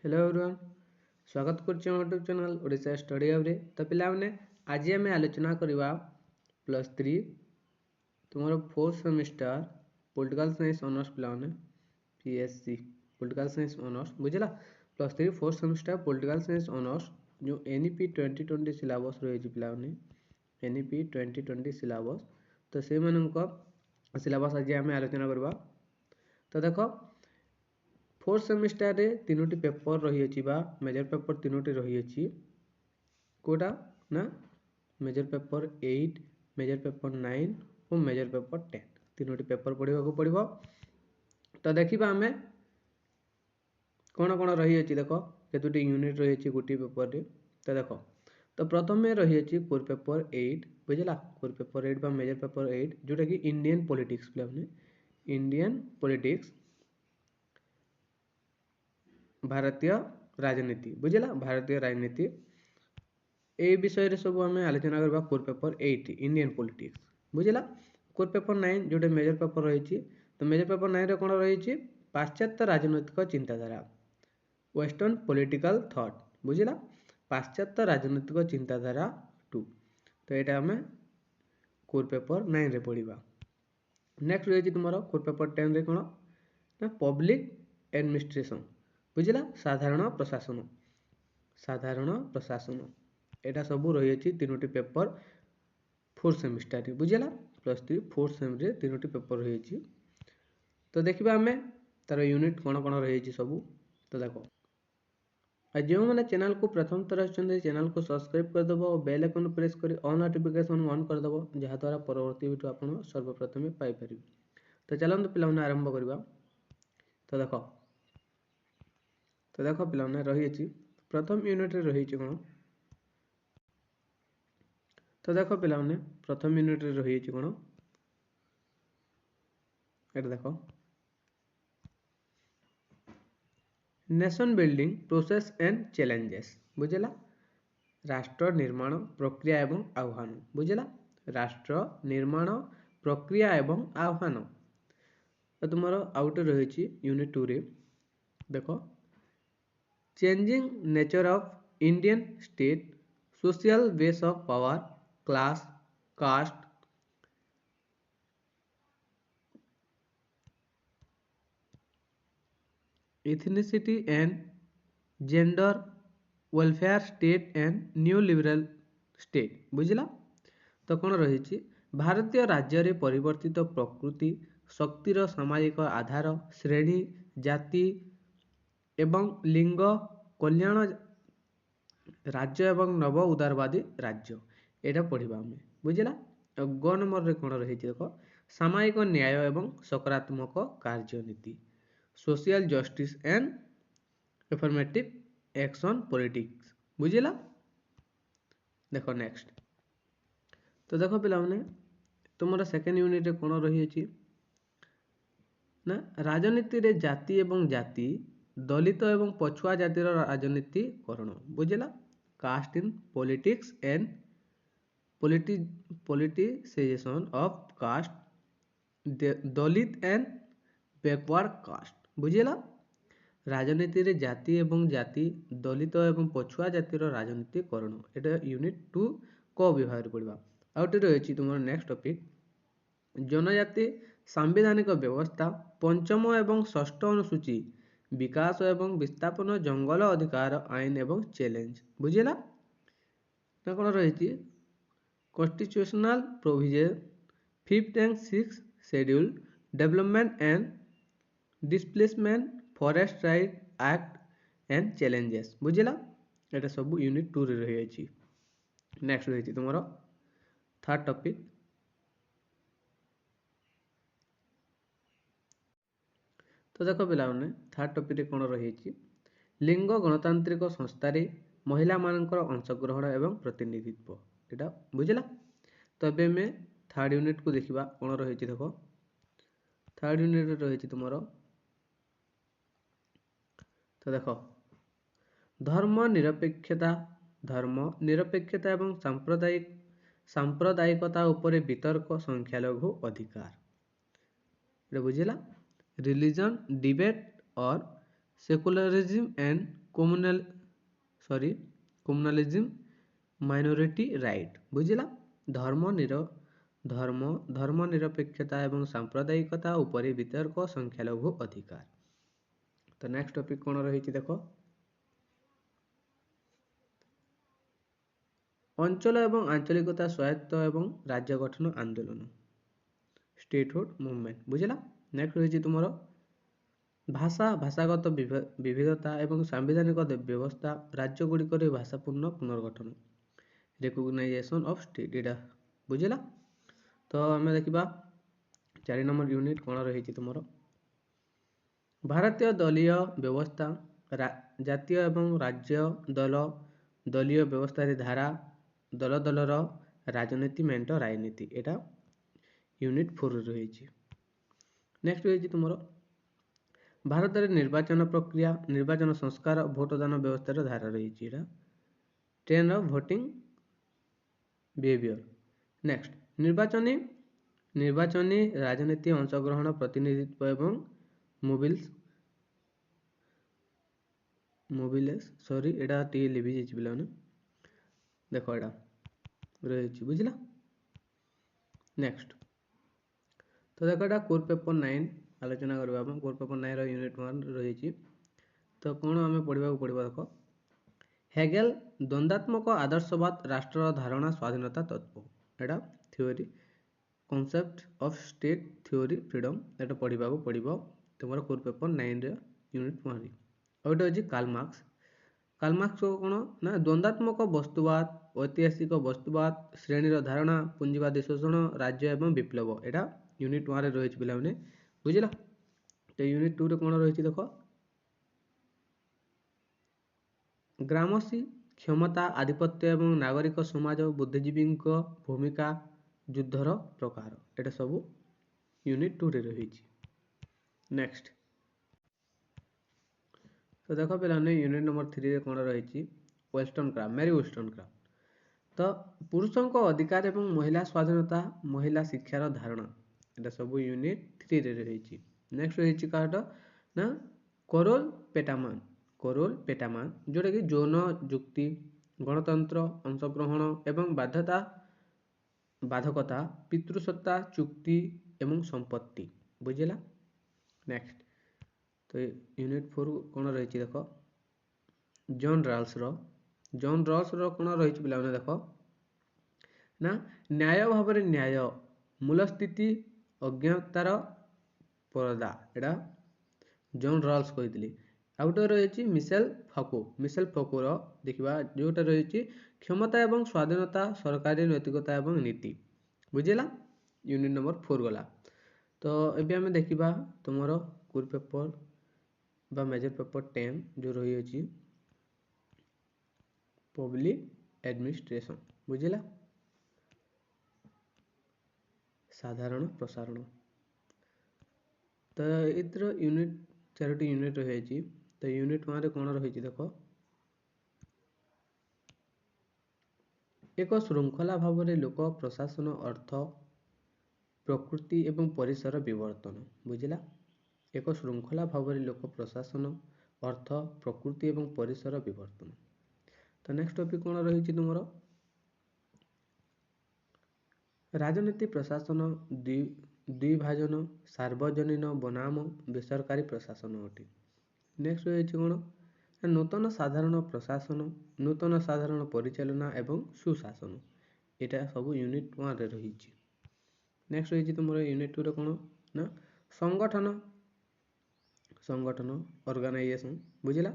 Hello everyone स्वागत करछि YouTube channel Odisha study hub रे। तो पिला माने आज आम आलोचना करवा +3 तुम fourth semester political science honours पिला माने पीएससी पॉलिटिकल साइंस ऑनर्स बुझला +3 fourth semester political science honours जो एनईपी 2020 सिलेबस रही पिला माने एनईपी 2020 सिलेबस तो से सिलेबस आज आम आलोचना करवा। तो देखो फोर्थ सेमिस्टर रे तीनोटी पेपर रही अछि बा मेजर पेपर तीनोटी रही अछि कोटा ना मेजर पेपर 8 मेजर पेपर 9 और मेजर पेपर 10 तीनोटी पेपर पढ़िबा को पड़िबो। तो देखिबा हमें कोन कोन रही अछि देखो केतोटी यूनिट रही अछि गोटी पेपर रे। तो देखो तो प्रथम में रही अछि कोर पेपर 8 बुझला कोर पेपर 8 बा मेजर पेपर 8 जोटा कि Indian politics play Indian politics भारतीय राजनीति बुझला भारतीय राजनीति ए विषय रे सब हमें आलोचना करबा कोर पेपर 8 इंडियन पॉलिटिक्स बुझला कोर पेपर 9 जोटे मेजर पेपर रही तो मेजर पेपर 9 रे कोन रही पाश्चात्य राजनैतिक चिंताधारा वेस्टर्न पॉलिटिकल थॉट बुझला पाश्चात्य राजनैतिक चिंताधारा 2 तो यहाँ हमें कोर पेपर 9 रे पढ़िबा। नेक्स्ट रही तुम कोर पेपर 10 रे कोन ना पब्लिक एडमिनिस्ट्रेशन बुझला साधारण प्रशासन एटा सब रही अछि तीनोटी पेपर फोर्थ सेमिस्टर रे बुझला +3 फोर्थ सेम रे तीनोटी पेपर रही अछि। तो देखिबा हमें तार यूनिट कोन कोन रही अछि सब। तो देखो जो मैंने चैनल को प्रथम तरह चैनल को सब्सक्राइब कर दबो और बेल आइकन प्रेस करी ऑल नोटिफिकेशन ऑन कर दबो जहाँ द्वारा परवर्ती वीडियो आपण सर्वप्रथम पाई परिबे। तो चलंतु पिला आरंभ करबा। तो देखो पिला रही अछि प्रथम यूनिट रे रही अछि कोन तो देखो पिला प्रथम यूनिट रे रही अछि कोन एटा देखो nation building process and challenges बुझला राष्ट्र निर्माण प्रक्रिया एवं आह्वान बुझला राष्ट्र निर्माण प्रक्रिया एवं आह्वान। तो तुम आउट रही यूनिट 2 रे देखो changing nature of Indian state social base of power class cast ethnicity and gender welfare state and new liberal state बुझला। तो कौन रही भारतीय राज्य रे परिवर्तित प्रकृति शक्तिर सामाजिक आधार श्रेणी जाति एवं लिंग कल्याण राज्य एवं नव उदारवादी राज्य एटा पढ़िबा हमें बुझला। ग नंबर रे कौन रही देखो सामाजिक न्याय एवं सकारात्मक कार्यनीति social justice and affirmative action politics बुझला। देखो नेक्स्ट तो देखो पिला माने तुमरा सेकंड यूनिट रे कोन रही अछि ना राजनीति रे जाति एवं जाति दलित एवं पछुआ जातिर राजनीति करण बुझला caste in politics and politicisation of caste Dalit and backward caste बुझला राजनीति रे जाति एवं जाति दलित एवं पछुआ जातिर राजनीति करण एटा यूनिट 2 को विभाग पढ़वा। आउट रही तुम नेक्स्ट टॉपिक जनजाति सांविधानिक व्यवस्था पंचम एवं षष्ठ अनुसूची विकास एवं विस्थापन जंगल अधिकार आईन एवं चैलेंज बुझला तो कौन रही constitutional provision 5th and 6th schedule development and displacement forest right act and challenges बुझला एटा सब यूनिट 2 रे रही अछि। नेक्स्ट रही तुम थर्ड टॉपिक तो देखो पिला थर्ड टॉपिक रे कोन रही लिंग गणतांत्रिक संस्था रे महिला मानकर अंशग्रहण एवं प्रतिनिधित्व एटा बुझला। तो अबे में थर्ड यूनिट को देखिबा कोन रही देखो थर्ड यूनिट रे रही तुम तो देखो धर्म निरपेक्षता एवं सांप्रदायिकता उपरे वितर्क संख्यालघु अधिकार बुझला रिलीजन डिबेट और secularism and communal communalism minority right बुझिला धर्मनिरपेक्षता एवं सांप्रदायिकता उपरि वितर्क संख्यालघु अधिकार। तो नेक्स्ट टॉपिक कौन रही देख अंचल एवं आंचलिकता स्वायत्त एवं राज्य गठन आंदोलन स्टेटहुड मूवमेंट बुझिला। नेक्स्ट रही तुम भाषागत विविधता एवं सांविधानिक व्यवस्था राज्यगुड़िक भाषापूर्ण पुनर्गठन रिकग्नाइजेशन ऑफ स्टेट इटा बुझिला। तो आम देखा 4 नंबर यूनिट कौन रही तुम भारतीय दलीय व्यवस्था जातीय एवं राज्य दलीय व्यवस्था धारा दल दलर राजनीति मेंट राजनीति एटा यूनिट 4 रही। नेक्स्ट रही तुम भारत में निर्वाचन प्रक्रिया निर्वाचन संस्कार भोटदान व्यवस्था धारा रही trend of voting behaviour. Next निर्वाचनी राजनीति अंशग्रहण प्रतिनिधित्व एवं मोबिलेस सॉरी एटा टी लिभि जाइछि पिलाने देखो एटा रही बुझिला। नेक्स्ट तो देखो एटा कोर पेपर 9 आलोचना करबा हम कोर पेपर 9 रो यूनिट 1 रही। तो कौन आम पढ़ा पड़ो देख हेगेल द्वंद्वात्मक आदर्शवाद राष्ट्र धारणा स्वाधीनता तत्व एटा theory concept of state theory freedom एटा पढ़ा पड़ो तुम कोर पेपर 9 रे यूनिट 1 और ये कार्ल मार्क्स कौन ना द्वंद्वात्मक वस्तुवाद ऐतिहासिक वस्तुवाद श्रेणीर धारणा पुंजीवादी शोषण राज्य एवं विप्लव एटा यूनिट 1 रही पे बुझला। तो यूनिट 2 रे कौन रही देख ग्रामसी क्षमता आधिपत्य एवं नागरिक समाज बुद्धिजीवी भूमिका युद्धर प्रकार एटा सब यूनिट 2 रे रही। नेक्स्ट तो देख पे यूनिट नंबर 3 रे कौन रही वेस्टर्नक्राफ्ट मैरी वेस्टर्नक्राफ्ट। तो पुरुषों अधिकार एवं महिला स्वाधीनता महिला शिक्षार धारणा एटा सब यूनिट 3 रे रही। नेक्स्ट रही काटा ना करोल पेटामान जोटा कि यौन जुक्ति गणतंत्र अंशग्रहण एवं बाधकता पितृसत्ता चुक्ति एवं संपत्ति बुझेगा। नेक्स्ट तो यूनिट 4 कौन रही देख जॉन रॉल्स रो कौन रही पे देख ना न्याय भाव न्याय मूल स्थिति अज्ञातार परदा एटा जॉन रॉल्स कही। आउ गोटे रही मिशेल फको देखा जोटा रही क्षमता एवं स्वाधीनता सरकारी नैतिकता एवं नीति बुझेगा। यूनिट नंबर 4 गला। तो ये आम देखा तुम कोर पेपर बा मेजर पेपर 10 जो रही पब्लिक एडमिनिस्ट्रेशन बुझेगा साधारण प्रसारण। तो इतर यूनिट 4 यूनिट रही। तो यूनिट 1 रे कौन रही देख एक श्रृंखला भाव में लोक प्रशासन अर्थ प्रकृति एवं परिसर विवर्तन बुझिला। एक श्रृंखला भाव में लोक प्रशासन अर्थ प्रकृति एवं परिसर विवर्तन। तो नेक्स्ट टॉपिक कौन रही तुम राजनीति प्रशासन द्विभाजन सार्वजनीन बनाम बेसरकारी प्रशासन अटे। नेक्स्ट रही कौन नूतन साधारण प्रशासन नूतन साधारण परिचालना एवं सुशासन यहाँ सब यूनिट 1 रे रही। नेक्स्ट रही तुम यूनिट 2 रे कौन ना संगठन ऑर्गेनाइजेशन बुझिला।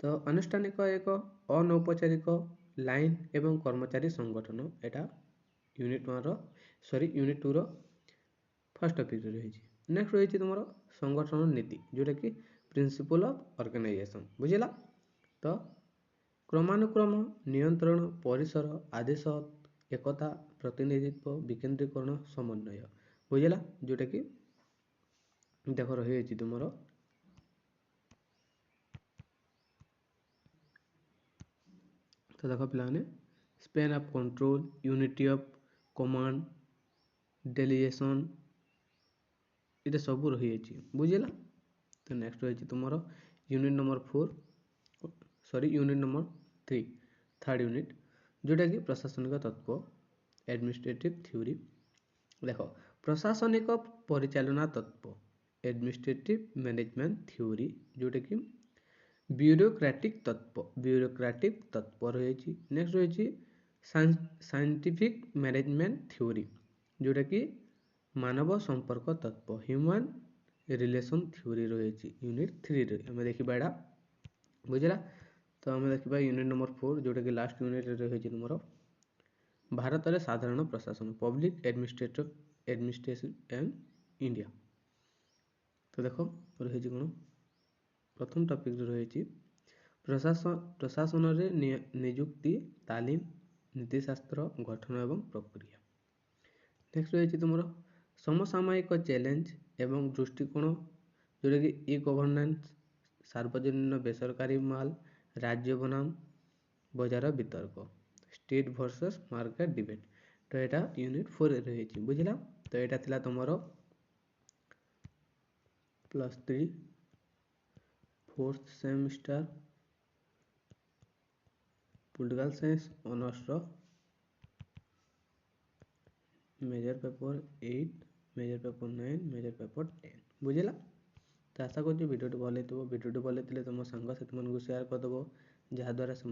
तो अनुष्ठानिक एक अनौपचारिक लाइन एवं कर्मचारी संगठन यहाँ यूनिट 2 रो फर्स्ट टॉपिक रही। नेक्स्ट रही तुम संगठन नीति जोटा कि प्रिंसिपल ऑफ ऑर्गेनाइजेशन बुझिला। तो क्रमानुक्रम नियंत्रण परिसर आदेश एकता प्रतिनिधित्व विकेंद्रीकरण समन्वय बुझिला जोटा कि देख रही तुम तो देख पे span of control unity of command delegation ये सब रही बुझेगा। तो नेक्स्ट रही तुम unit number 4 unit number 3 third unit जोटा कि प्रशासनिक तत्व एडमिनिस्ट्रेटिव थ्योरी। देख प्रशासनिक परिचालना तत्व एडमिनिस्ट्रेटिव मैनेजमेंट थ्योरी जोटा कि ब्यूरोक्रेटिक तत्व रही। नेक्स्ट रही साइंटिफिक मैनेजमेंट थ्योरी जोटा कि मानव संपर्क तत्व ह्यूमन रिलेशन थ्योरी रही यूनिट 3 रे आम देखा एटा बुझला। तो आम देखा यूनिट नंबर 4 जोटा कि लास्ट यूनिट रही तुम भारत में साधारण प्रशासन पब्लिक एडमिनिस्ट्रेशन एंड इंडिया। तो देख रही कौन प्रथम टॉपिक रही प्रशासन नियुक्ति तालीम नीतिशास्त्र गठन एवं प्रक्रिया। नेक्स्ट रही तुम समसामयिक चैलेंज एवं दृष्टिकोण जोटा कि ई गवर्नेंस सार्वजनिक बेसरकारी माल राज्य बनाम बजार वितर्क स्टेट वर्सेस मार्केट डिबेट। तो यहाँ यूनिट 4 रही बुझला। तो यहाँ थिला तुमर +3 fourth semester political science honours major paper 8 major paper 9 major paper 10 बुझला। तो आशा करूँ वीडियो भल हो वीडियो भल तुम सांग साथी सेयार करदेव जहाँद्वारा से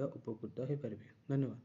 उपकृत हो पारे। धन्यवाद।